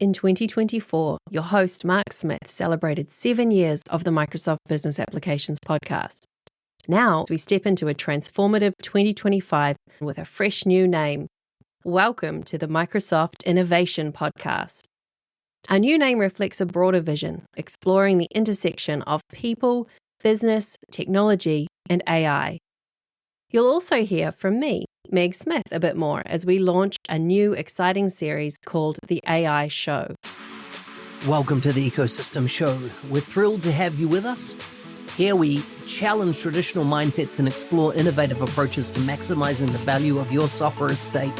In 2024, your host, Mark Smith, celebrated 7 years of the Microsoft Business Applications podcast. Now, we step into a transformative 2025 with a fresh new name. Welcome to the Microsoft Innovation Podcast. Our new name reflects a broader vision, exploring the intersection of people, business, technology, and AI. You'll also hear from me, Meg Smith, a bit more as we launch a new exciting series called The AI Show. Welcome to the Ecosystem Show. We're thrilled to have you with us. Here we challenge traditional mindsets and explore innovative approaches to maximizing the value of your software estate.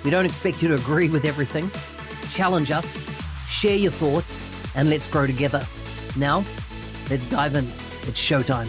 We don't expect you to agree with everything. Challenge us, share your thoughts, and let's grow together. Now, let's dive in. It's showtime.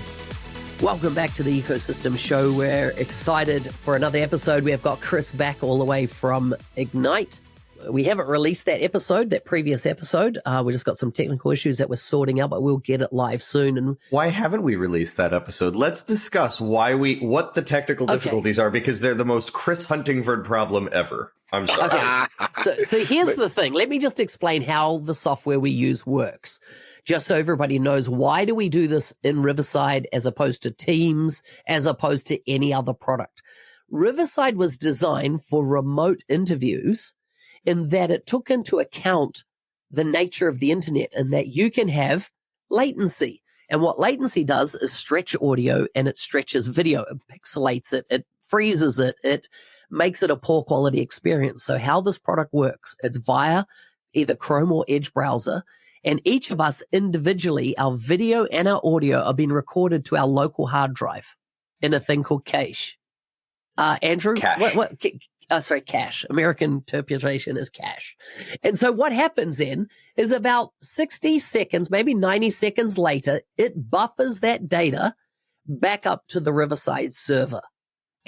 Welcome back to the Ecosystem Show. We're excited for another episode. We have got Chris back all the way from Ignite. We haven't released that previous episode. We just got some technical issues that we're sorting out, but we'll get it live soon. And why haven't we released that episode? Let's discuss what the technical difficulties are, because they're the most Chris Huntingford problem ever. I'm sorry. Okay. So here's the thing. Let me just explain how the software we use works, just so everybody knows. Why do we do this in Riverside as opposed to Teams, as opposed to any other product? Riverside was designed for remote interviews in that it took into account the nature of the internet and that you can have latency. And what latency does is stretch audio and it stretches video. It pixelates it. It freezes it. It makes it a poor quality experience. So how this product works, it's via either Chrome or Edge browser. And each of us individually, our video and our audio are being recorded to our local hard drive in a thing called cache. Andrew? Cache. Cache. American interpretation is cache. And so what happens then is about 60 seconds, maybe 90 seconds later, it buffers that data back up to the Riverside server.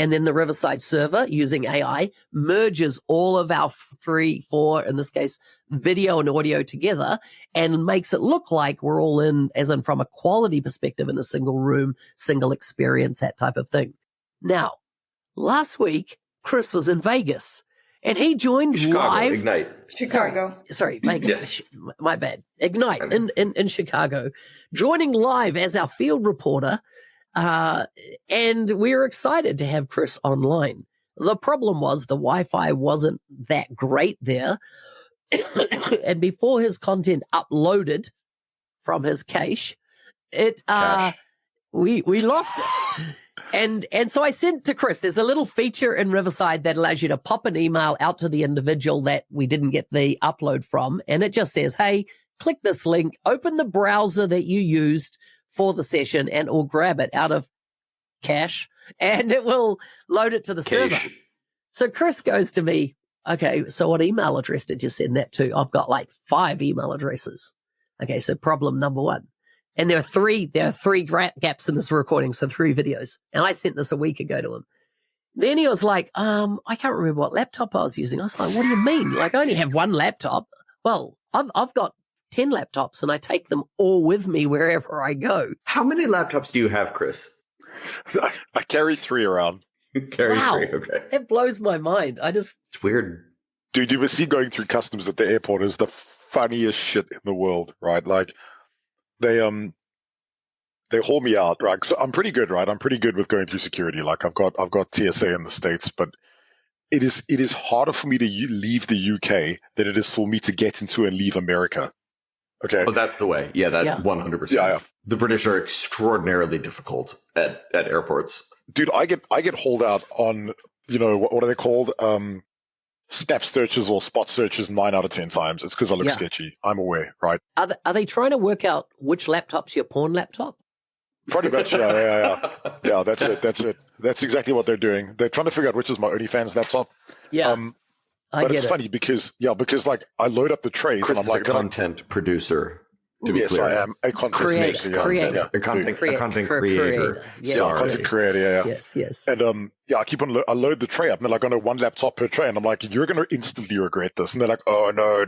And then the Riverside server, using AI, merges all of our 4, in this case, video and audio together and makes it look like we're all in, as in from a quality perspective, in a single room, single experience, that type of thing. Now, last week, Chris was in Vegas and he joined live. Ignite. Chicago. Sorry, Vegas. Yes. My bad. Ignite in Chicago, joining live as our field reporter. And we were excited to have Chris online. The problem was the Wi-Fi wasn't that great there. And before his content uploaded from his cache, we lost it. And so I sent to Chris, there's a little feature in Riverside that allows you to pop an email out to the individual that we didn't get the upload from. And it just says, hey, click this link, open the browser that you used for the session, and or grab it out of cache, and it will load it to the server. So Chris goes to me, okay, so what email address did you send that to? I've got like 5 email addresses. Okay, so problem number 1. And there are three gaps in this recording, so 3 videos. And I sent this a week ago to him. Then he was like, I can't remember what laptop I was using. I was like, what do you mean? Like, I only have 1 laptop. Well, I've got 10 laptops and I take them all with me wherever I go. How many laptops do you have, Chris? I carry 3 around. Wow, 3, okay. It blows my mind. It's weird. Dude, you must see going through customs at the airport is the funniest shit in the world, right? Like, they haul me out, right? So I'm pretty good, right? I'm pretty good with going through security. Like, I've got TSA in the States, but it is harder for me to leave the UK than it is for me to get into and leave America. Okay. Oh, that's the way. Yeah, 100%. Yeah. The British are extraordinarily difficult at airports. Dude, I get hauled out on, what are they called? Snap searches or spot searches 9 out of 10 times. It's because I look sketchy. I'm aware, right? Are they trying to work out which laptop's your porn laptop? Pretty much, yeah. Yeah, that's it. That's exactly what they're doing. They're trying to figure out which is my OnlyFans laptop. Yeah. But it's funny because like I load up the trays Chris and I'm like a content producer. To be yes, clear. I am a content creator. A content creator. Yes, content creator. Yeah. Yes. And I load the tray up and they're like on a 1 laptop per tray, and I'm like, you're going to instantly regret this. And they're like, oh no.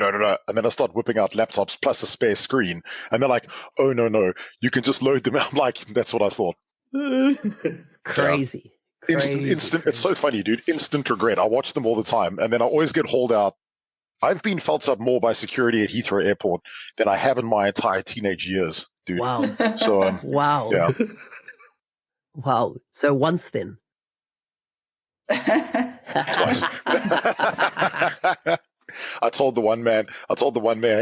And then I start whipping out laptops plus a spare screen, and they're like, oh no, you can just load them. I'm like, that's what I thought. Crazy. Instant. It's so funny, dude. Instant regret. I watch them all the time, and then I always get hauled out I've been felt up more by security at Heathrow Airport than I have in my entire teenage years, dude. Wow. So, Wow. yeah. Wow. So once then. I told the one man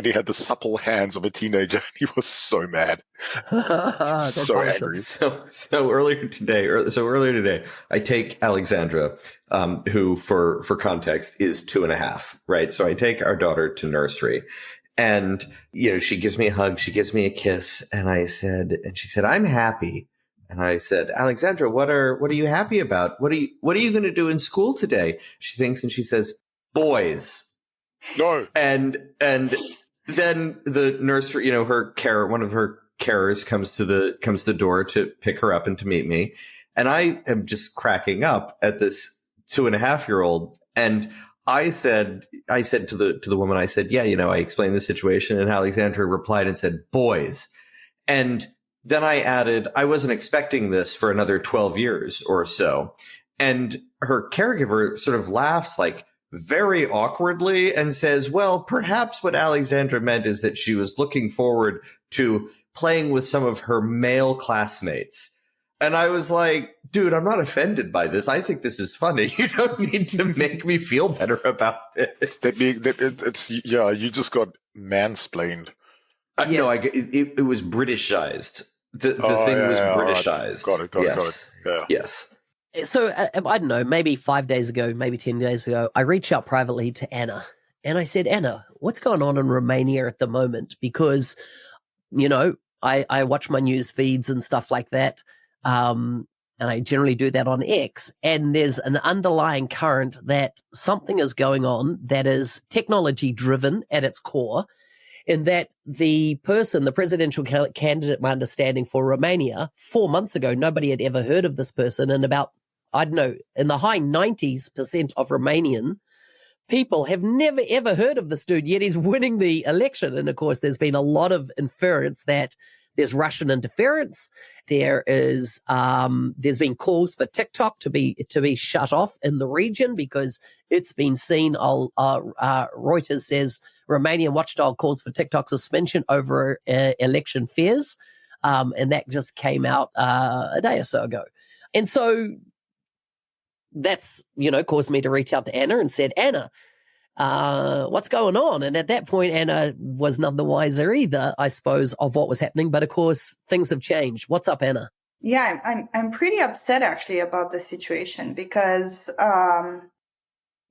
he had the supple hands of a teenager. He was so mad. That's So awesome. angry. So earlier today, I take Alexandra, who for context is 2.5, right? So I take our daughter to nursery, and she gives me a hug, she gives me a kiss, and she said, "I'm happy." And I said, "Alexandra, what are you happy about? What are you going to do in school today?" She thinks and she says, "Boys." No. And then the nursery, one of her carers comes to the door to pick her up and to meet me. And I am just cracking up at this 2.5-year-old. And I said to the woman, I said, "Yeah, I explained the situation." And Alexandra replied and said, "Boys." And then I added, I wasn't expecting this for another 12 years or so. And her caregiver sort of laughs like very awkwardly and says, "Well, perhaps what Alexandra meant is that she was looking forward to playing with some of her male classmates." And I was like, "Dude, I'm not offended by this. I think this is funny. You don't need to make me feel better about it." You just got mansplained. Yes. No, it was Britishized. The thing was Britishized. Got it. Yeah. Yes. So I don't know, maybe 5 days ago, maybe 10 days ago, I reached out privately to Ana, and I said, "Ana, what's going on in Romania at the moment?" Because, I watch my news feeds and stuff like that, and I generally do that on X, and there's an underlying current that something is going on that is technology driven at its core, in that the presidential candidate, my understanding, for Romania, 4 months ago, nobody had ever heard of this person. And about, I don't know, in the high 90% of Romanian people have never, ever heard of this dude, yet he's winning the election. And of course, there's been a lot of inference that there's Russian interference. There's been calls for TikTok to be shut off in the region because it's been seen. Reuters says Romanian watchdog calls for TikTok suspension over election fears, and that just came out a day or so ago. And so that's caused me to reach out to Ana and said, "Ana, what's going on?" And at that point, Ana was none the wiser either, I suppose, of what was happening. But of course, things have changed. What's up, Ana? Yeah, I'm pretty upset actually about the situation because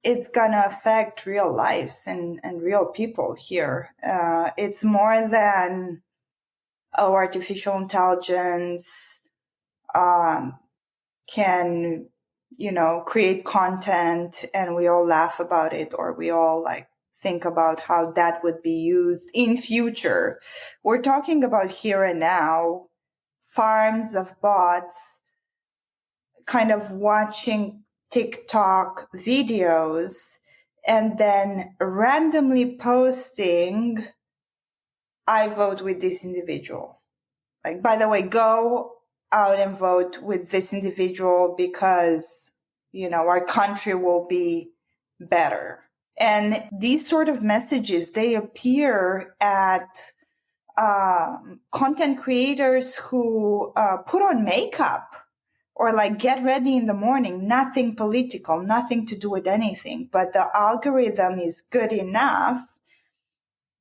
it's gonna affect real lives and real people here. It's more than artificial intelligence can create content and we all laugh about it, or we all think about how that would be used in future. We're talking about here and now, farms of bots kind of watching TikTok videos and then randomly posting, "I vote with this individual." By the way, go out and vote with this individual because, our country will be better. And these sort of messages, they appear at content creators who put on makeup or get ready in the morning, nothing political, nothing to do with anything. But the algorithm is good enough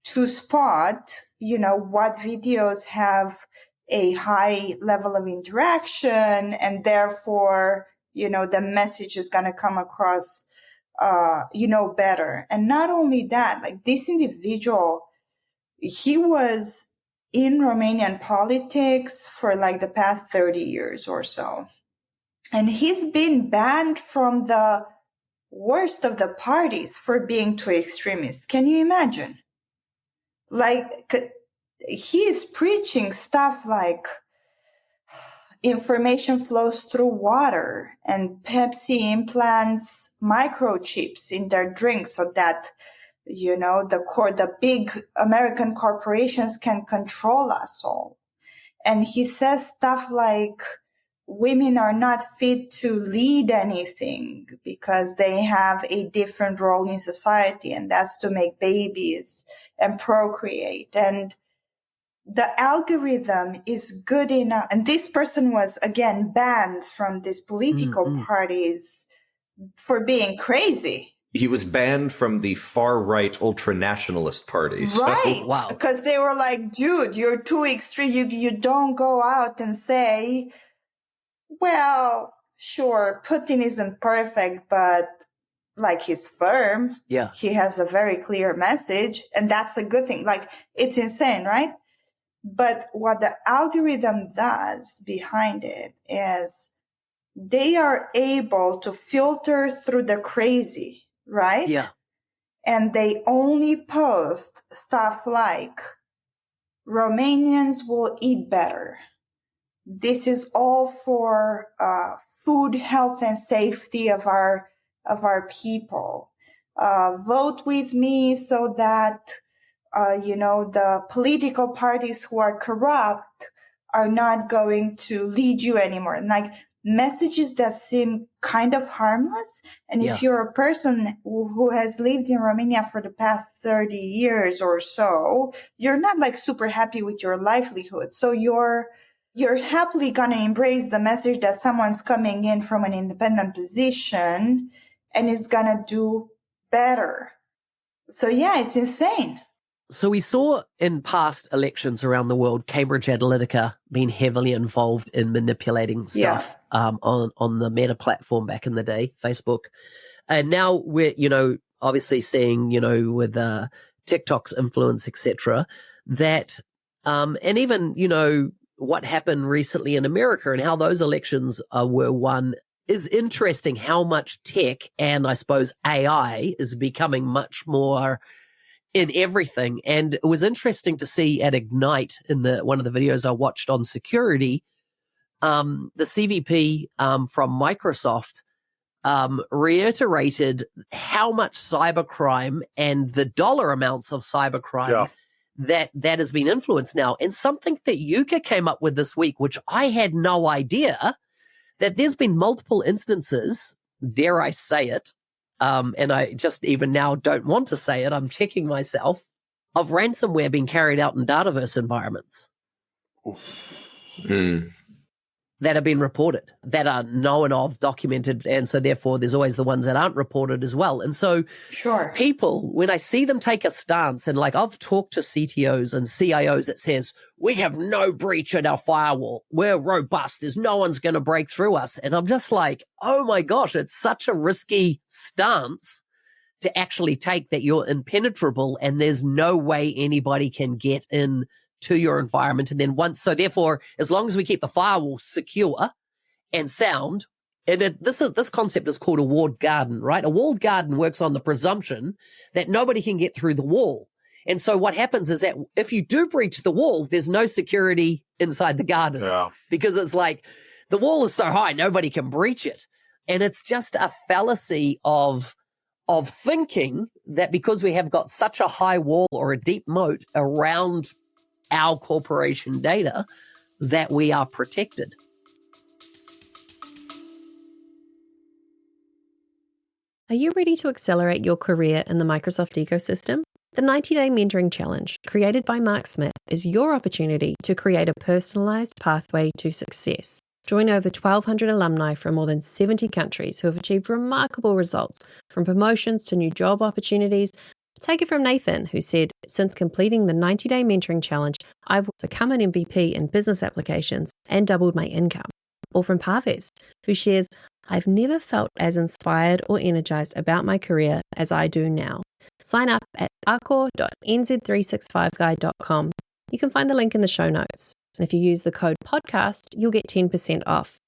to spot, what videos have a high level of interaction, and therefore, the message is going to come across, better. And not only that, this individual, he was in Romanian politics for the past 30 years or so. And he's been banned from the worst of the parties for being too extremist. Can you imagine? He is preaching stuff like information flows through water and Pepsi implants microchips in their drinks so that, the big American corporations can control us all. And he says stuff like, women are not fit to lead anything because they have a different role in society, and that's to make babies and procreate. And the algorithm is good enough. And this person was, again, banned from these political parties for being crazy. He was banned from the far-right ultra-nationalist parties. Right. So. Wow. Because they were like, dude, you're too extreme. You don't go out and say, well, sure, Putin isn't perfect, but like he's firm. Yeah. He has a very clear message, and that's a good thing. Like, it's insane, right? But what the algorithm does behind it is they are able to filter through the crazy, right? Yeah. And they only post stuff like Romanians will eat better. This is all for food, health, and safety of our people. Vote with me so that the political parties who are corrupt are not going to lead you anymore. And like messages that seem kind of harmless. And if you're a person who has lived in Romania for the past 30 years or so, you're not like super happy with your livelihood. So you're happily going to embrace the message that someone's coming in from an independent position and is going to do better. So yeah, it's insane. So we saw in past elections around the world, Cambridge Analytica being heavily involved in manipulating stuff on the Meta platform back in the day, Facebook. And now we're, obviously seeing, with TikTok's influence, etc., that, and even, what happened recently in America and how those elections were won is interesting, how much tech and I suppose AI is becoming much more in everything. And it was interesting to see at Ignite in one of the videos I watched on security, the CVP from Microsoft reiterated how much cybercrime and the dollar amounts of cybercrime that has been influenced now. And something that Yuka came up with this week, which I had no idea, that there's been multiple instances, dare I say it, and I just even now don't want to say it, I'm checking myself, of ransomware being carried out in Dataverse environments that have been reported, that are known of, documented, and so therefore there's always the ones that aren't reported as well. And so people, when I see them take a stance, and like I've talked to CTOs and CIOs that says, we have no breach in our firewall, we're robust, there's no one's going to break through us. And I'm just like, oh my gosh, it's such a risky stance to actually take, that you're impenetrable and there's no way anybody can get in to your environment. And then so therefore, as long as we keep the firewall secure and sound, and this concept is called a walled garden, right? A walled garden works on the presumption that nobody can get through the wall. And so what happens is that if you do breach the wall, there's no security inside the garden because it's like the wall is so high, nobody can breach it. And it's just a fallacy of thinking that because we have got such a high wall or a deep moat around our corporation data, that we are protected. Are you ready to accelerate your career in the Microsoft ecosystem? The 90-Day Mentoring Challenge, created by Mark Smith, is your opportunity to create a personalized pathway to success. Join over 1,200 alumni from more than 70 countries who have achieved remarkable results, from promotions to new job opportunities. Take it from Nathan, who said, since completing the 90-Day Mentoring Challenge, I've become an MVP in business applications and doubled my income. Or from Parves, who shares, I've never felt as inspired or energized about my career as I do now. Sign up at arcor.nz365guide.com. You can find the link in the show notes. And if you use the code podcast, you'll get 10% off.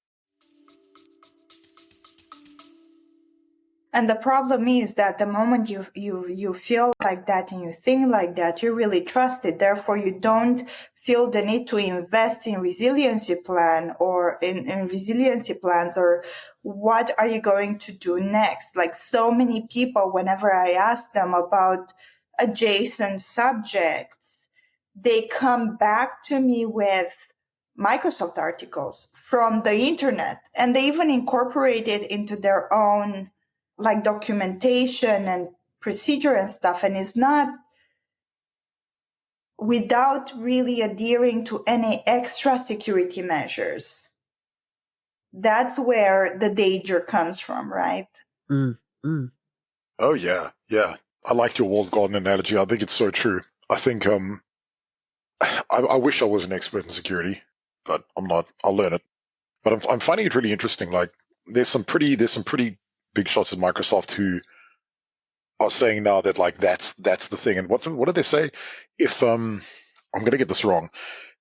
And the problem is that the moment you feel like that and you think like that, you really trust it. Therefore, you don't feel the need to invest in resiliency plan or in resiliency plans, or what are you going to do next? Like so many people, whenever I ask them about adjacent subjects, they come back to me with Microsoft articles from the internet, and they even incorporate it into their own like documentation and procedure and stuff. And it's not without really adhering to any extra security measures. That's where the danger comes from, right? Oh, yeah. Yeah. I like your walled garden analogy. I think it's so true. I think I wish I was an expert in security, but I'm not. I'll learn it. But I'm finding it really interesting. Like there's some pretty big shots at Microsoft who are saying now that like that's the thing. And what did they say? If I'm going to get this wrong,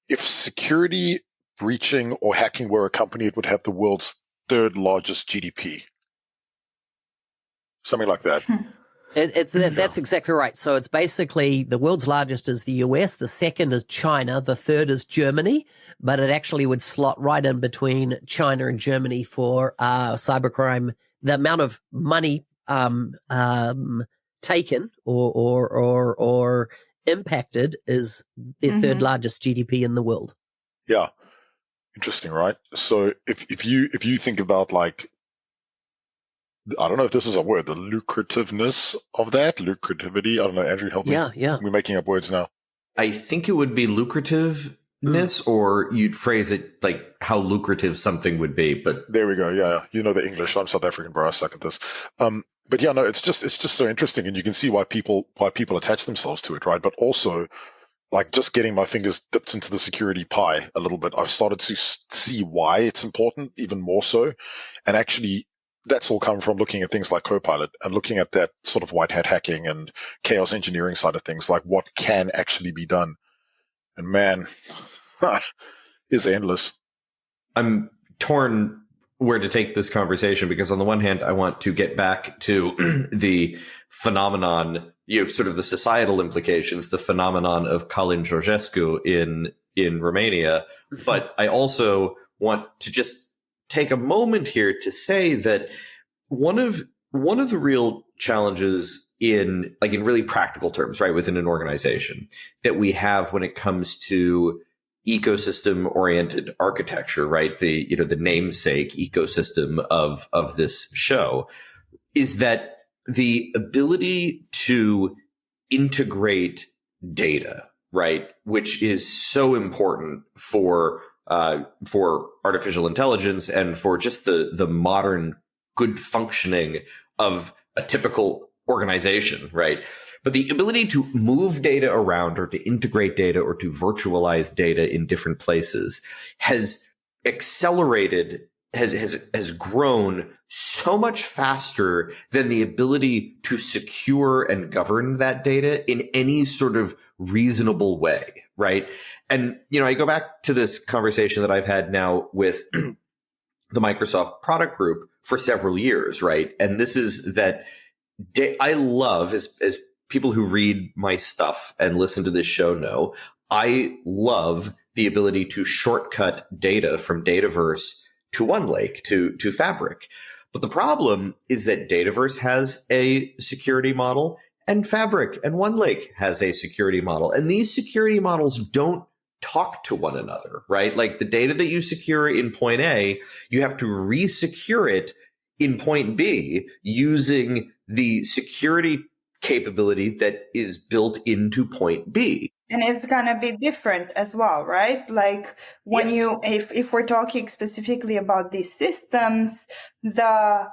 if security breaching or hacking were a company, it would have the world's third largest GDP. Something like that. That's exactly right. So it's basically the world's largest is the US, the second is China, the third is Germany, but it actually would slot right in between China and Germany for cybercrime. The amount of money taken or impacted is the third largest GDP in the world. Yeah, interesting, right? So if you think about like, I don't know if this is a word, the lucrativeness of that, lucrativity. I don't know, Andrew, help me. Yeah. We're making up words now. I think it would be lucrativeness, or you'd phrase it like how lucrative something would be. But there we go. Yeah, you know the English. I'm South African, bro. I suck at this. But yeah, no, it's just so interesting, and you can see why people attach themselves to it, right? But also, like just getting my fingers dipped into the security pie a little bit, I've started to see why it's important even more so, and actually. That's all come from looking at things like Copilot and looking at that sort of white hat hacking and chaos engineering side of things, like what can actually be done. And man, is endless. I'm torn where to take this conversation because on the one hand, I want to get back to the phenomenon, sort of the societal implications, the phenomenon of Călin Georgescu in Romania. But I also want to just take a moment here to say that one of the real challenges in really practical terms, right, within an organization that we have when it comes to ecosystem oriented architecture, right, the namesake ecosystem of this show, is that the ability to integrate data, right, which is so important for artificial intelligence and for just the modern good functioning of a typical organization, right? But the ability to move data around or to integrate data or to virtualize data in different places has accelerated, has grown so much faster than the ability to secure and govern that data in any sort of reasonable way, right? And, I go back to this conversation that I've had now with the Microsoft product group for several years, right? And this is that I love, as people who read my stuff and listen to this show know, I love the ability to shortcut data from Dataverse to OneLake, to Fabric. But the problem is that Dataverse has a security model and Fabric and OneLake has a security model. And these security models don't talk to one another, right? Like the data that you secure in point A, you have to re-secure it in point B using the security capability that is built into point B. And it's going to be different as well, right? Like when if we're talking specifically about these systems, the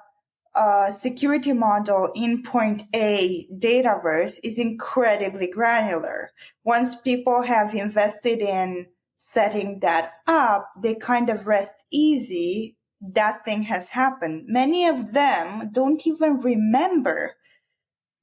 security model in point A Dataverse is incredibly granular. Once people have invested in setting that up, they kind of rest easy. That thing has happened. Many of them don't even remember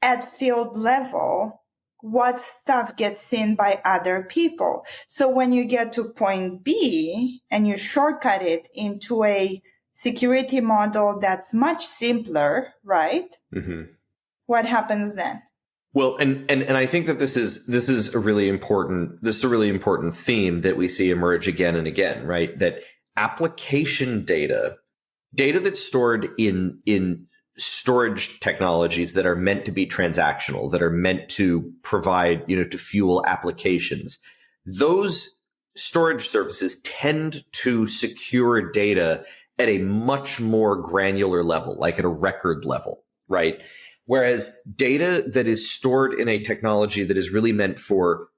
at field level what stuff gets seen by other people. So when you get to point B and you shortcut it into a security model that's much simpler, right? Mm-hmm. What happens then? Well, and I think that this is a really important theme that we see emerge again and again, right? That application data that's stored in storage technologies that are meant to be transactional, that are meant to provide, to fuel applications, those storage services tend to secure data at a much more granular level, like at a record level, right? Whereas data that is stored in a technology that is really meant for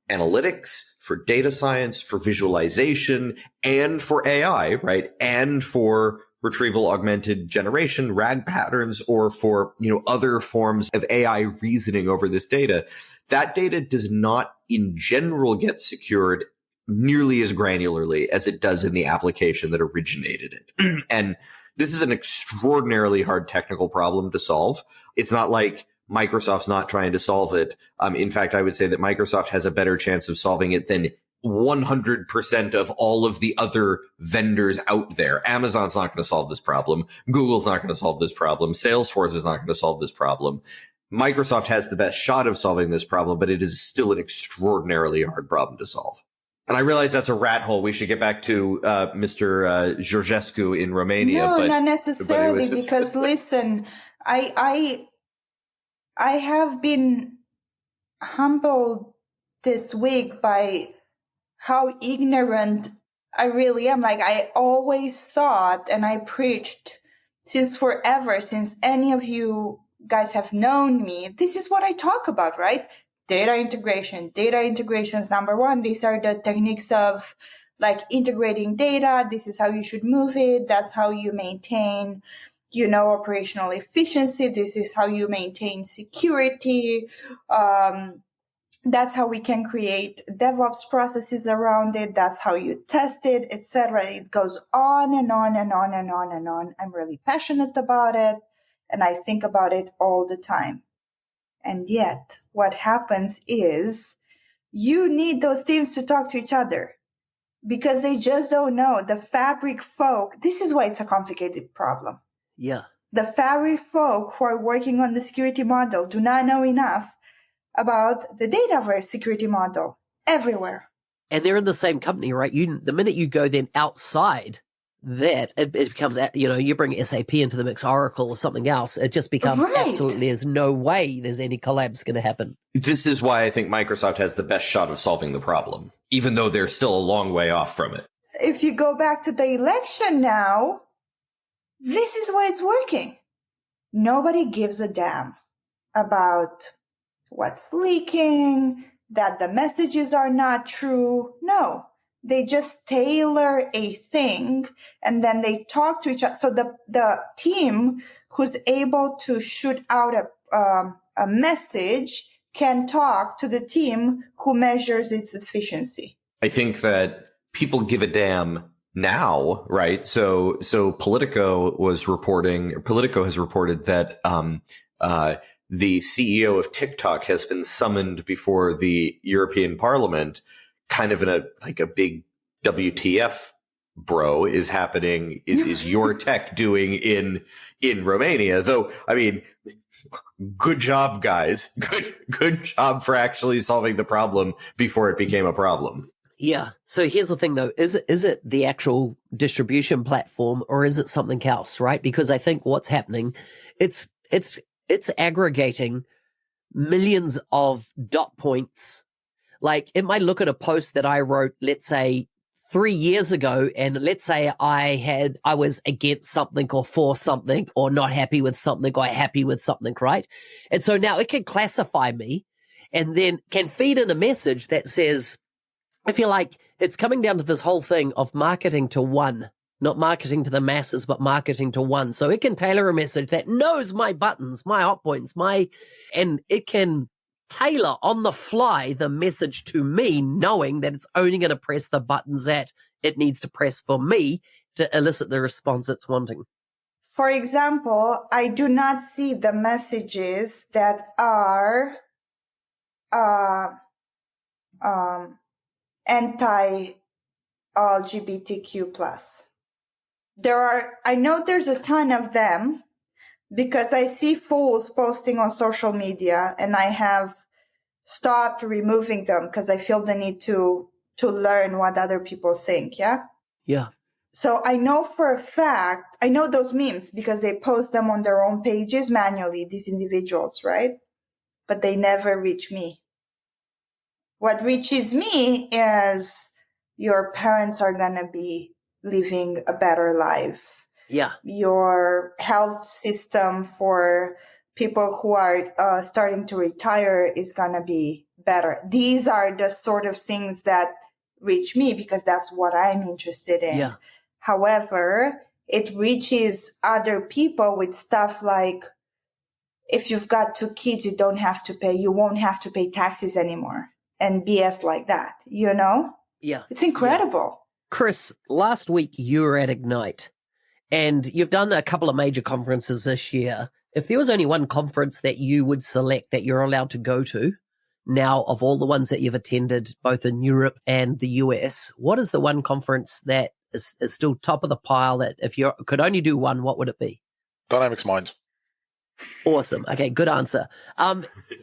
analytics, for data science, for visualization, and for AI, right? And for retrieval augmented generation, RAG patterns, or for, other forms of AI reasoning over this data, that data does not in general get secured nearly as granularly as it does in the application that originated it. And this is an extraordinarily hard technical problem to solve. It's not like Microsoft's not trying to solve it. In fact, I would say that Microsoft has a better chance of solving it than 100% of all of the other vendors out there. Amazon's not going to solve this problem. Google's not going to solve this problem. Salesforce is not going to solve this problem. Microsoft has the best shot of solving this problem, but it is still an extraordinarily hard problem to solve. And I realize that's a rat hole. We should get back to Mr. Georgescu in Romania. No, not necessarily, because listen, I have been humbled this week by how ignorant I really am. Like, I always thought, and I preached since forever, since any of you guys have known me, this is what I talk about, right? Data integration. Data integration is number one. These are the techniques of like integrating data. This is how you should move it. That's how you maintain, operational efficiency. This is how you maintain security. That's how we can create DevOps processes around it. That's how you test it, etc. It goes on and on and on and on and on. I'm really passionate about it, and I think about it all the time. And yet, what happens is you need those teams to talk to each other because they just don't know. The fabric folk, this is why it's a complicated problem. Yeah. The fabric folk who are working on the security model do not know enough about the Dataverse security model everywhere. And they're in the same company, right? The minute you go then outside that, it becomes, you bring SAP into the mix, Oracle or something else, it just becomes absolutely, there's no way there's any collabs going to happen. This is why I think Microsoft has the best shot of solving the problem, even though they're still a long way off from it. If you go back to the election now, this is why it's working. Nobody gives a damn about what's leaking, that the messages are not true. No, they just tailor a thing and then they talk to each other. So the team who's able to shoot out a message can talk to the team who measures its efficiency. I think that people give a damn now, right? So Politico has reported that the CEO of TikTok has been summoned before the European Parliament, kind of in a big WTF bro is happening, is your tech doing in Romania? Though, I mean, good job, guys. Good job for actually solving the problem before it became a problem. Yeah. So here's the thing, though. Is it the actual distribution platform or is it something else, right? Because I think what's happening, it's aggregating millions of dot points. Like, it might look at a post that I wrote, let's say 3 years ago, and let's say I was against something or for something or not happy with something or happy with something, right? And so now it can classify me and then can feed in a message that says, if you like, it's coming down to this whole thing of marketing to one. Not marketing to the masses, but marketing to one. So it can tailor a message that knows my buttons, my hot points, and it can tailor on the fly the message to me, knowing that it's only going to press the buttons that it needs to press for me to elicit the response it's wanting. For example, I do not see the messages that are anti-LGBTQ+. I know there's a ton of them because I see fools posting on social media and I have stopped removing them because I feel the need to learn what other people think. Yeah. Yeah. So I know for a fact, I know those memes because they post them on their own pages manually, these individuals, right? But they never reach me. What reaches me is your parents are going to be living a better life. Yeah. Your health system for people who are starting to retire is going to be better. These are the sort of things that reach me because that's what I'm interested in. Yeah. However, it reaches other people with stuff like, if you've got 2 kids, you won't have to pay taxes anymore, and BS like that, Yeah. It's incredible. Yeah. Chris, last week you were at Ignite and you've done a couple of major conferences this year. If there was only one conference that you would select that you're allowed to go to now of all the ones that you've attended, both in Europe and the US, what is the one conference that is still top of the pile that if you could only do one, what would it be? Dynamics Minds. Awesome. Okay, good answer.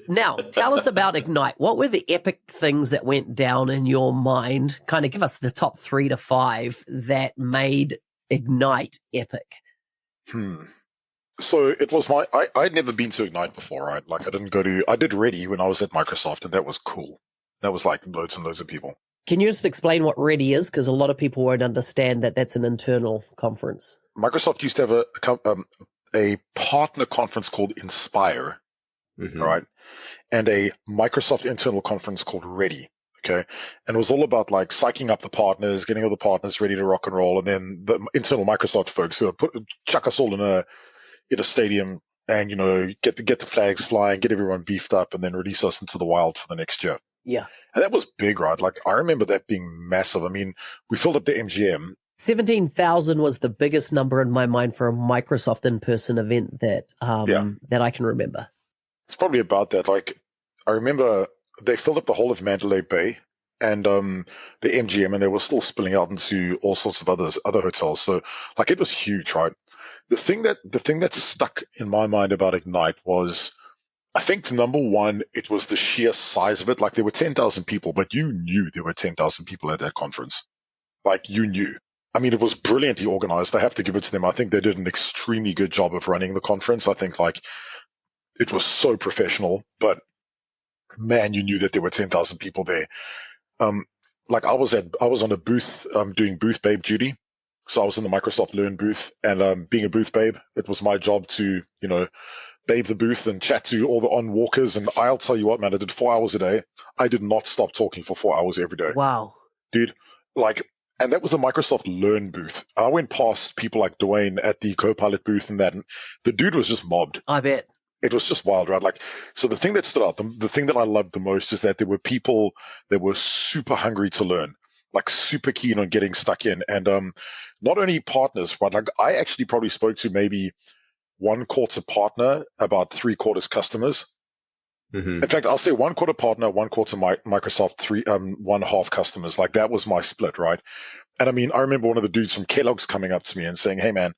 Now, tell us about Ignite. What were the epic things that went down in your mind? Kind of give us the top 3 to 5 that made Ignite epic. So it was I'd never been to Ignite before, right? Like I did Ready when I was at Microsoft, and that was cool. That was like loads and loads of people. Can you just explain what Ready is? Because a lot of people won't understand that that's an internal conference. Microsoft used to have a partner conference called Inspire, right? And a Microsoft internal conference called Ready, okay? And it was all about like psyching up the partners, getting all the partners ready to rock and roll, and then the internal Microsoft folks who chuck us all in a stadium and get the flags flying, get everyone beefed up, and then release us into the wild for the next year. Yeah. And that was big, right? Like I remember that being massive. I mean, we filled up the MGM. 17,000 was the biggest number in my mind for a Microsoft in-person event that I can remember. It's probably about that. Like I remember they filled up the whole of Mandalay Bay and the MGM, and they were still spilling out into all sorts of other hotels. So like it was huge, right? The thing that stuck in my mind about Ignite was, I think number one, it was the sheer size of it. Like there were 10,000 people, but you knew there were 10,000 people at that conference. Like you knew. I mean, it was brilliantly organized. I have to give it to them. I think they did an extremely good job of running the conference. I think like it was so professional, but man, you knew that there were 10,000 people there. Like I was on a booth doing booth babe duty. So I was in the Microsoft Learn booth, and being a booth babe, it was my job to, babe the booth and chat to all the on-walkers. And I'll tell you what, man, I did 4 hours a day. I did not stop talking for 4 hours every day. Wow. Dude, and that was a Microsoft Learn booth. And I went past people like Dwayne at the Copilot booth and that, and the dude was just mobbed. I bet. It was just wild, right? Like, so the thing that stood out, the thing that I loved the most is that there were people that were super hungry to learn, like super keen on getting stuck in. And not only partners, but like I actually probably spoke to maybe 1/4 partner, about 3/4 customers. In fact, I'll say 1/4 partner, 1/4 Microsoft, 1/2 customers. Like that was my split, right? And I mean, I remember one of the dudes from Kellogg's coming up to me and saying, "Hey, man,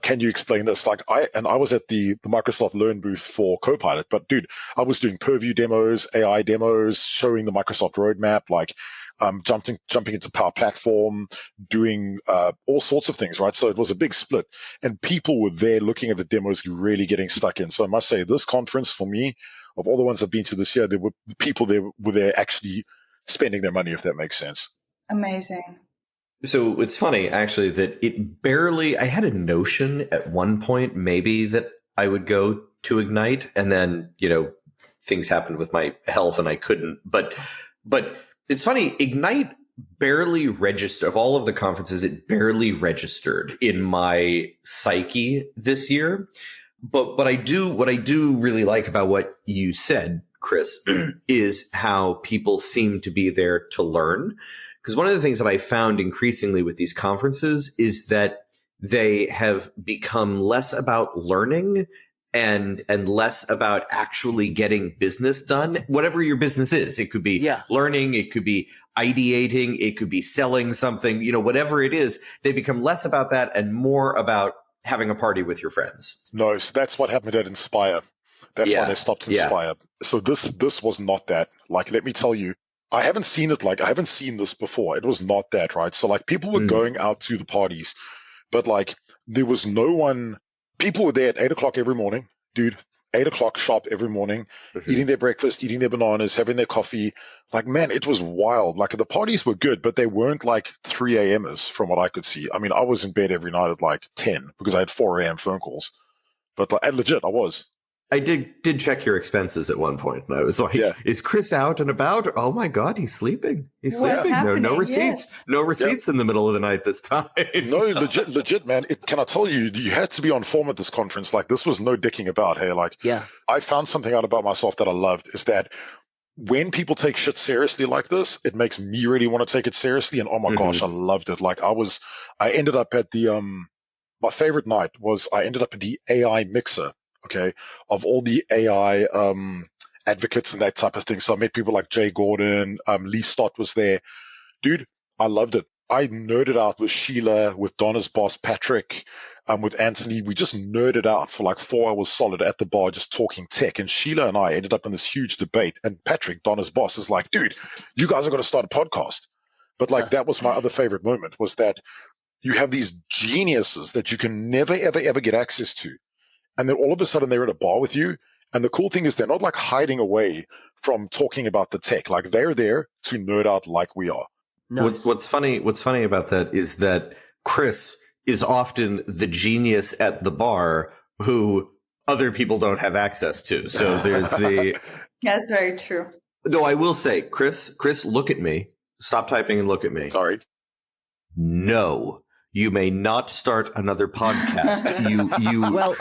can you explain this?" Like I was at the Microsoft Learn booth for Copilot, but dude, I was doing Purview demos, AI demos, showing the Microsoft roadmap, like jumping into Power Platform, doing all sorts of things, right? So it was a big split, and people were there looking at the demos, really getting stuck in. So I must say, this conference for me, of all the ones I've been to this year, there were people there were there actually spending their money, if that makes sense. Amazing. So it's funny, actually, that I had a notion at one point maybe that I would go to Ignite, and then, things happened with my health and I couldn't. But it's funny, Ignite barely registered, of all of the conferences, it barely registered in my psyche this year. But what I do really like about what you said, Chris, is how people seem to be there to learn. Because one of the things that I found increasingly with these conferences is that they have become less about learning and less about actually getting business done, whatever your business is. It could be learning, it could be ideating, it could be selling something, whatever it is. They become less about that and more about having a party with your friends. No, so that's what happened at Inspire. That's why they stopped Inspire. So this was not that. Like, let me tell you, I haven't seen this before. It was not that, right? So like people were going out to the parties, but like there was no one. People were there at 8 o'clock every morning, dude. 8 o'clock sharp every morning, eating their breakfast, eating their bananas, having their coffee. Like, man, it was wild. Like, the parties were good, but they weren't like 3 a.m.ers from what I could see. I mean, I was in bed every night at like 10 because I had 4 a.m. phone calls. But like, and legit, I was. I did check your expenses at one point, and I was like, Yeah. "Is Chris out and about? Oh my God, he's sleeping. He's What's sleeping. No happening? receipts. Yes. No receipts in the middle of the night this time." No, legit, man. Can I tell you, you had to be on form at this conference. Like, this was no dicking about. Hey, like, Yeah. I found something out about myself that I loved is that when people take shit seriously like this, it makes me really want to take it seriously. And oh my gosh, I loved it. Like, I ended up at the, my favorite night was I ended up at the AI mixer, okay, of all the AI, advocates and that type of thing. So I met people like Jay Gordon, Lee Stott was there. Dude, I loved it. I nerded out with Sheila, with Donna's boss, Patrick, with Anthony. We just nerded out for like 4 hours solid at the bar, just talking tech. And Sheila and I ended up in this huge debate. And Patrick, Donna's boss, is like, dude, you guys are going to start a podcast. But like, that was my other favorite moment, was that you have these geniuses that you can never, ever, ever get access to. And then all of a sudden they're at a bar with you. And the cool thing is they're not like hiding away from talking about the tech. Like, they're there to nerd out like we are. Nice. What's funny about that is that Chris is often the genius at the bar who other people don't have access to. So there's the... That's very true. Though I will say, Chris, look at me. Stop typing and look at me. Sorry. No, you may not start another podcast. You Well,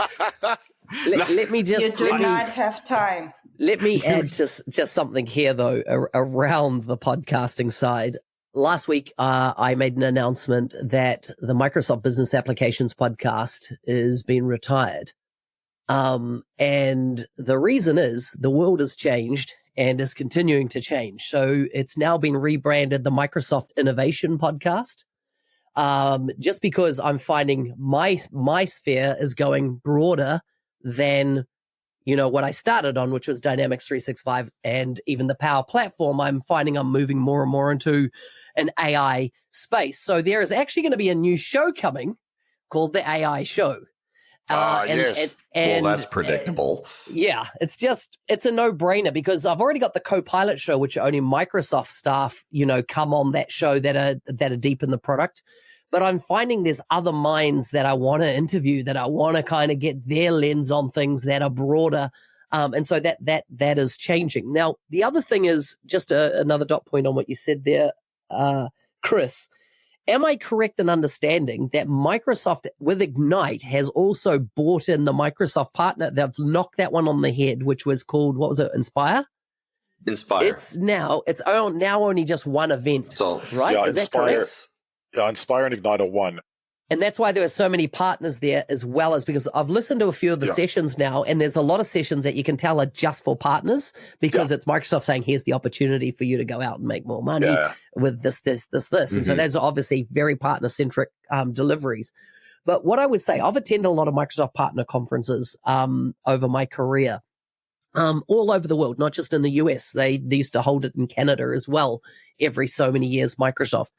let me just... You do not have time. Let me add just something here, though, around the podcasting side. Last week, I made an announcement that the Microsoft Business Applications podcast is being retired. And the reason is the world has changed and is continuing to change. So it's now been rebranded the Microsoft Innovation Podcast. Just because I'm finding my sphere is going broader than, you know, what I started on, which was Dynamics 365 and even the Power Platform. I'm finding I'm moving more and more into an AI space. So there is actually going to be a new show coming called The AI Show. Yes. well, that's predictable. Yeah, it's a no-brainer because I've already got the Copilot show, which only Microsoft staff, you know, come on that show that are deep in the product. But I'm finding there's other minds that I want to interview, that I want to kind of get their lens on things that are broader. And so that is changing. Now, the other thing is just another dot point on what you said there, Chris. Am I correct in understanding that Microsoft with Ignite has also bought in the Microsoft partner? They've knocked that one on the head, which was called, what was it, Inspire? It's now only just one event, right? Yeah, is Inspire, that correct? Yeah, Inspire and Ignite are one. And that's why there are so many partners there, as well as because I've listened to a few of the sessions now, and there's a lot of sessions that you can tell are just for partners because it's Microsoft saying, here's the opportunity for you to go out and make more money with this. And so those are obviously very partner-centric deliveries. But what I would say, I've attended a lot of Microsoft partner conferences over my career, all over the world, not just in the US. They used to hold it in Canada as well every so many years, Microsoft.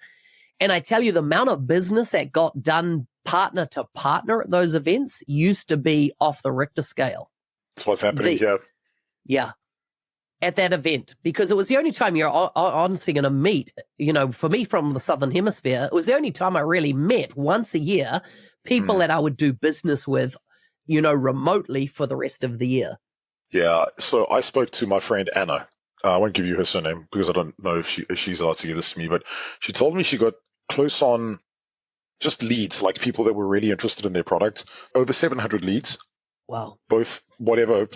And I tell you, the amount of business that got done partner to partner at those events used to be off the Richter scale. That's what's happening here. Yeah. At that event, because it was the only time you're honestly going to meet, you know, for me from the Southern Hemisphere, it was the only time I really met once a year people that I would do business with, you know, remotely for the rest of the year. Yeah. So I spoke to my friend Ana. I won't give you her surname because I don't know if she's allowed to give this to me, but she told me she got close on just leads, like people that were really interested in their product. Over 700 leads. Wow. Both, whatever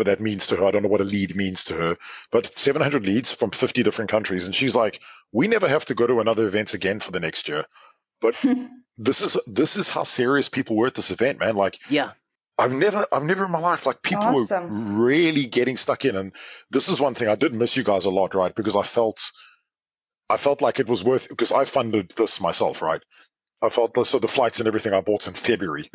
that means to her. I don't know what a lead means to her, but 700 leads from 50 different countries. And she's like, we never have to go to another event again for the next year. But this is how serious people were at this event, man. Like, yeah. I've never in my life, like, people were really getting stuck in. And this is one thing I did miss you guys a lot, right? Because I felt like it was worth, because I funded this myself, right? I felt this, so the flights and everything I bought in February,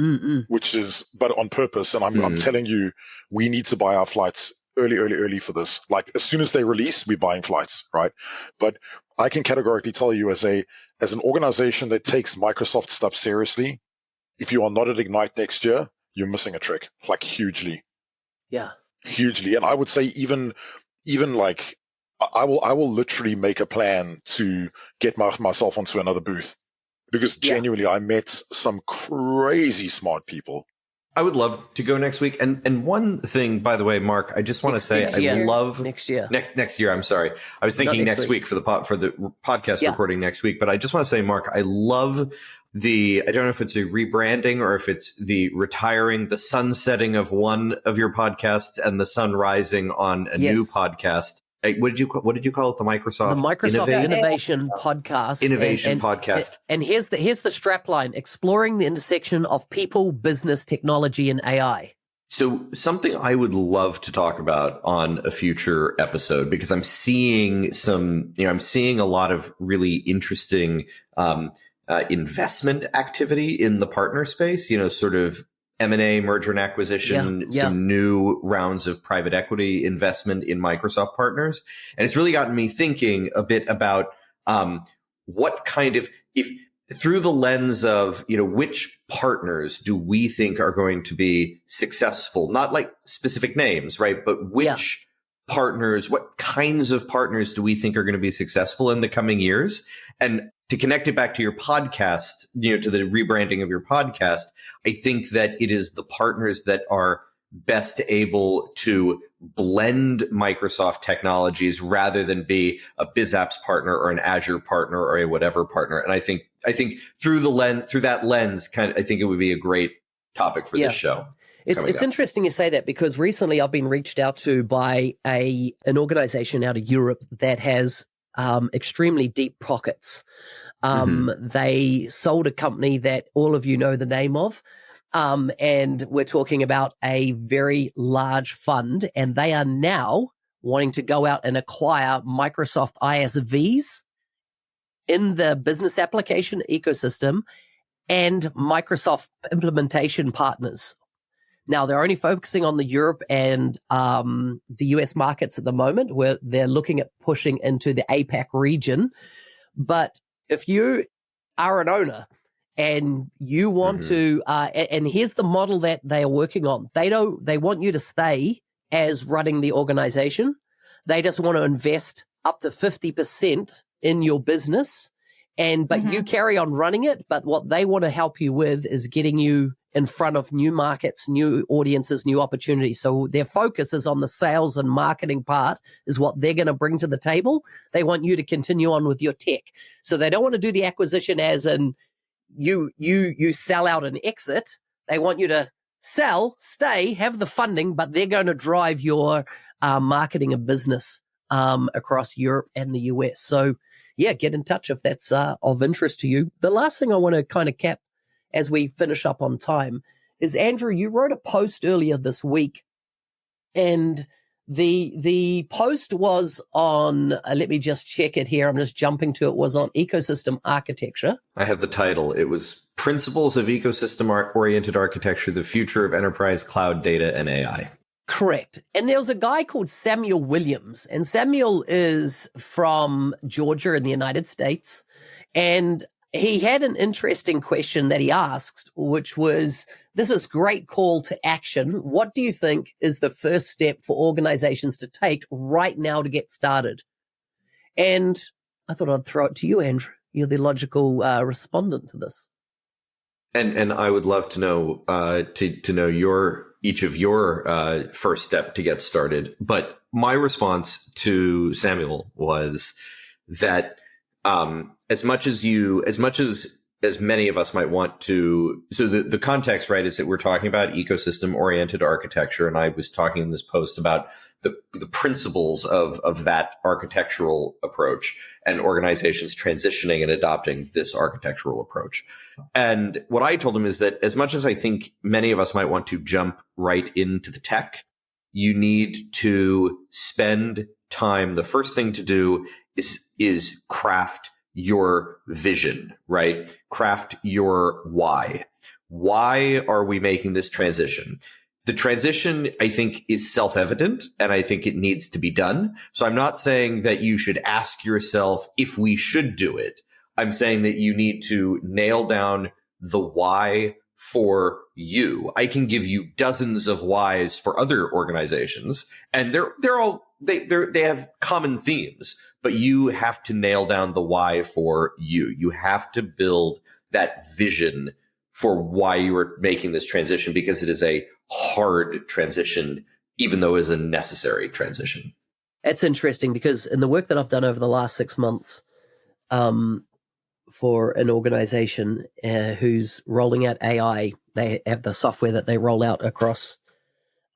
which is, but on purpose. And I'm telling you, we need to buy our flights early for this. Like, as soon as they release, we're buying flights, right? But I can categorically tell you, as an organization that takes Microsoft stuff seriously, if you are not at Ignite next year, you're missing a trick, like, hugely. Yeah. hugely. And I would say even like I will literally make a plan to get myself onto another booth, because genuinely I met some crazy smart people. I would love to go next week. And one thing, by the way, Mark, I just want to say I love next year. Next year. I'm sorry. I was thinking next week for the podcast recording next week. But I just want to say, Mark, I love I don't know if it's a rebranding or if it's the retiring, the sunsetting of one of your podcasts and the sun rising on a new podcast. What did you call it? The Microsoft Innovation Podcast. Innovation Podcast. And here's the strapline: exploring the intersection of people, business, technology, and AI. So something I would love to talk about on a future episode, because I'm seeing a lot of really interesting investment activity in the partner space. Sort of M&A, merger and acquisition, some new rounds of private equity investment in Microsoft partners. And it's really gotten me thinking a bit about what kind of, if through the lens of, which partners do we think are going to be successful? Not like specific names, right? But which partners, what kinds of partners do we think are going to be successful in the coming years? And to connect it back to your podcast, to the rebranding of your podcast, I think that it is the partners that are best able to blend Microsoft technologies rather than be a BizApps partner or an Azure partner or a whatever partner. And I think through that lens, I think it would be a great topic for this show. It's interesting you say that, because recently I've been reached out to by an organization out of Europe that has extremely deep pockets. They sold a company that all of you know the name of. And we're talking about a very large fund, and they are now wanting to go out and acquire Microsoft ISVs in the business application ecosystem and Microsoft implementation partners. Now, they're only focusing on the Europe and the US markets at the moment, where they're looking at pushing into the APAC region. But if you are an owner and you want to, and here's the model that they are working on. They want you to stay as running the organization. They just want to invest up to 50% in your business, but you carry on running it. But what they want to help you with is getting you in front of new markets, new audiences, new opportunities. So their focus is on the sales and marketing part, is what they're going to bring to the table. They want you to continue on with your tech. So they don't want to do the acquisition as in you sell out and exit. They want you to sell, stay, have the funding, but they're going to drive your marketing and business across Europe and the US. So get in touch if that's of interest to you. The last thing I want to kind of cap as we finish up on time is, Andrew, you wrote a post earlier this week, and the post was on, let me just check it here. I'm just jumping to it, was on ecosystem architecture. I have the title. It was Principles of Ecosystem-Oriented Architecture, the Future of Enterprise Cloud Data and AI. Correct. And there was a guy called Samuel Williams, and Samuel is from Georgia in the United States. And he had an interesting question that he asked, which was, this is great call to action. What do you think is the first step for organizations to take right now to get started? And I thought I'd throw it to you, Andrew. You're the logical respondent to this. And I would love to know to know each of your first step to get started. But my response to Samuel was that as many of us might want to, so the context, right, is that we're talking about ecosystem oriented architecture. And I was talking in this post about the principles of that architectural approach and organizations transitioning and adopting this architectural approach. And what I told him is that as much as I think many of us might want to jump right into the tech, you need to spend time. The first thing to do is craft your vision, right? Craft your why. Why are we making this transition? The transition, I think, is self-evident, and I think it needs to be done. So I'm not saying that you should ask yourself if we should do it. I'm saying that you need to nail down the why for you. I can give you dozens of whys for other organizations, and they have common themes, but you have to nail down the why for you. You have to build that vision for why you are making this transition, because it is a hard transition, even though it is a necessary transition. It's interesting because in the work that I've done over the last 6 months, for an organization who's rolling out AI, they have the software that they roll out across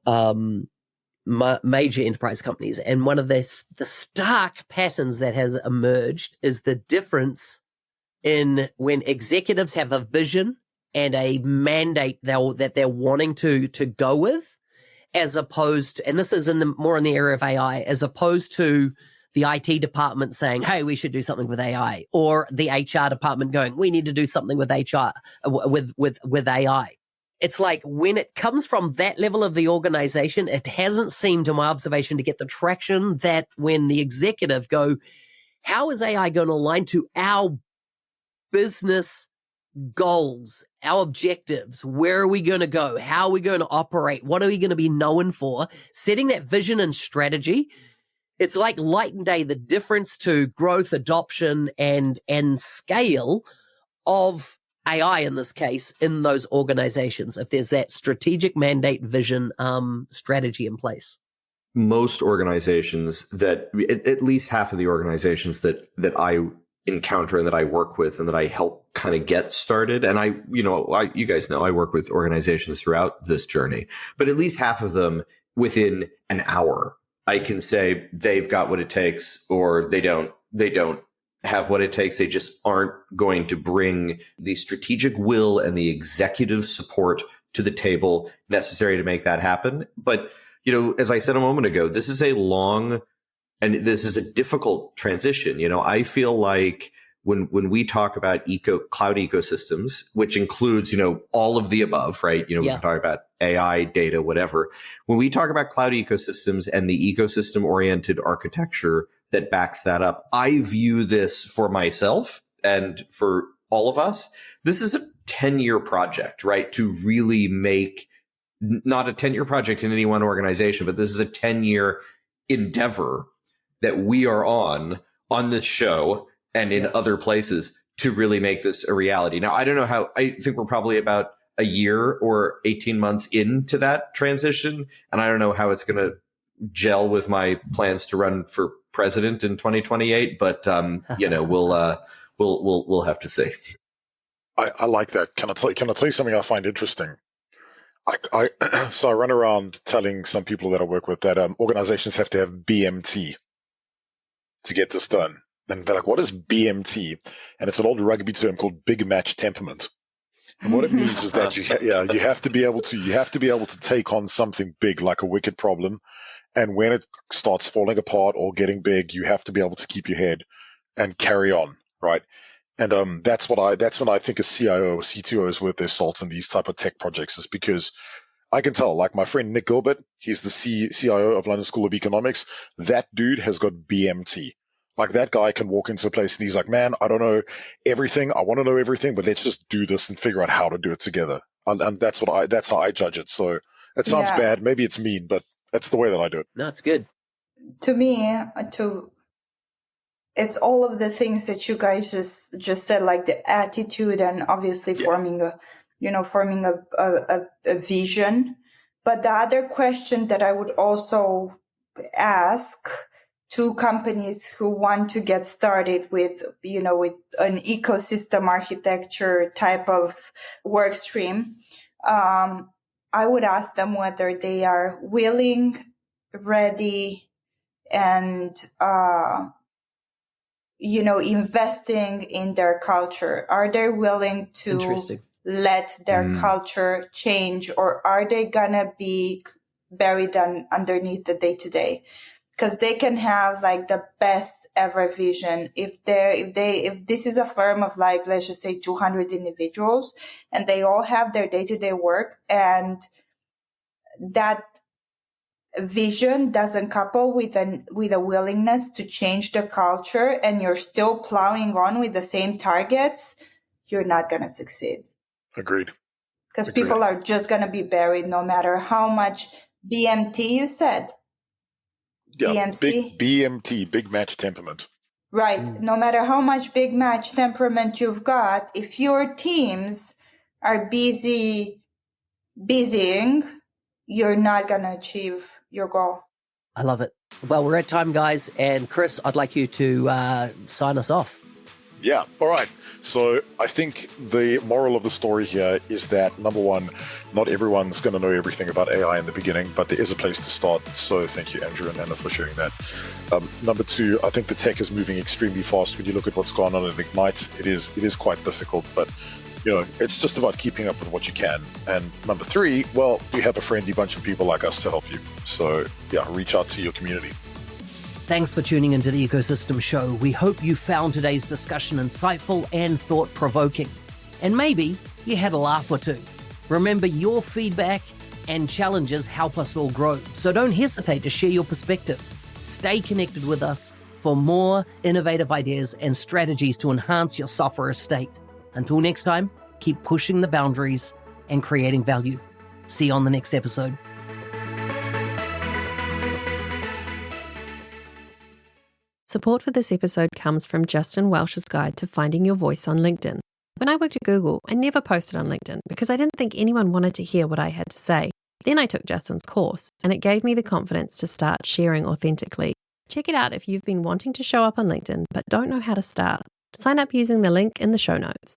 major enterprise companies. And one of the stark patterns that has emerged is the difference in when executives have a vision and a mandate that they're wanting to go with, as opposed to, and this is more in the area of AI, as opposed to the IT department saying, hey, we should do something with AI, or the HR department going, we need to do something with HR, with AI. It's like when it comes from that level of the organization, it hasn't seemed, to my observation, to get the traction that when the executive go, how is AI going to align to our business goals, our objectives? Where are we going to go? How are we going to operate? What are we going to be known for? Setting that vision and strategy. It's like light and day, the difference to growth, adoption, and scale of AI in this case in those organizations, if there's that strategic mandate, vision, strategy in place. Most organizations at least half of the organizations that I encounter and that I work with and that I help kind of get started. And you guys know, I work with organizations throughout this journey, but at least half of them within an hour, I can say they've got what it takes, or they don't have what it takes. They just aren't going to bring the strategic will and the executive support to the table necessary to make that happen. But, as I said a moment ago, this is a long and this is a difficult transition. I feel like when we talk about cloud ecosystems, which includes, all of the above, right? We can talk about AI, data, whatever. When we talk about cloud ecosystems and the ecosystem oriented architecture that backs that up, I view this for myself and for all of us. This is a 10-year project, right? To really make, not a 10-year project in any one organization, but this is a 10-year endeavor that we are on this show and in other places to really make this a reality. Now, I don't know how, I think we're probably about a year or 18 months into that transition, and I don't know how it's going to gel with my plans to run for president in 2028, but we'll have to see. I like that. Can I tell you something I find interesting? So I run around telling some people that I work with that organizations have to have BMT to get this done. And they're like, what is BMT? And it's an old rugby term called big match temperament. And what it means is that you have to be able to take on something big, like a wicked problem. And when it starts falling apart or getting big, you have to be able to keep your head and carry on, right? And that's when I think a CIO or CTO is worth their salt in these type of tech projects, is because I can tell, like my friend Nick Gilbert, he's the CIO of London School of Economics. That dude has got BMT. Like, that guy can walk into a place and he's like, man, I don't know everything. I want to know everything, but let's just do this and figure out how to do it together. And that's how I judge it. So it sounds bad. Maybe it's mean, but that's the way that I do it. No, it's good. To me, it's all of the things that you guys just said, like the attitude and obviously forming a vision. But the other question that I would also ask to companies who want to get started with an ecosystem architecture type of work stream, I would ask them whether they are willing, ready, and investing in their culture. Are they willing to let their culture change, or are they gonna be buried underneath the day-to-day? Because they can have like the best ever vision if this is a firm of, like, let's just say 200 individuals, and they all have their day-to-day work, and that vision doesn't couple with a willingness to change the culture, and you're still plowing on with the same targets, you're not going to succeed. Agreed. because people are just going to be buried no matter how much BMT you said. Yeah, BMC? BMT, big match temperament. Right. No matter how much big match temperament you've got, if your teams are busying, you're not going to achieve your goal. I love it. Well, we're at time, guys. And Chris, I'd like you to sign us off. Yeah. All right. So I think the moral of the story here is that, number one, not everyone's going to know everything about AI in the beginning, but there is a place to start. So thank you, Andrew and Anna, for sharing that. Number two, I think the tech is moving extremely fast. When you look at what's gone on at Ignite, it is quite difficult, but it's just about keeping up with what you can. And number three, well, we have a friendly bunch of people like us to help you. So yeah, reach out to your community. Thanks for tuning into the Ecosystem Show. We hope you found today's discussion insightful and thought-provoking. And maybe you had a laugh or two. Remember, your feedback and challenges help us all grow. So don't hesitate to share your perspective. Stay connected with us for more innovative ideas and strategies to enhance your software estate. Until next time, keep pushing the boundaries and creating value. See you on the next episode. Support for this episode comes from Justin Welsh's guide to finding your voice on LinkedIn. When I worked at Google, I never posted on LinkedIn because I didn't think anyone wanted to hear what I had to say. Then I took Justin's course, and it gave me the confidence to start sharing authentically. Check it out if you've been wanting to show up on LinkedIn but don't know how to start. Sign up using the link in the show notes.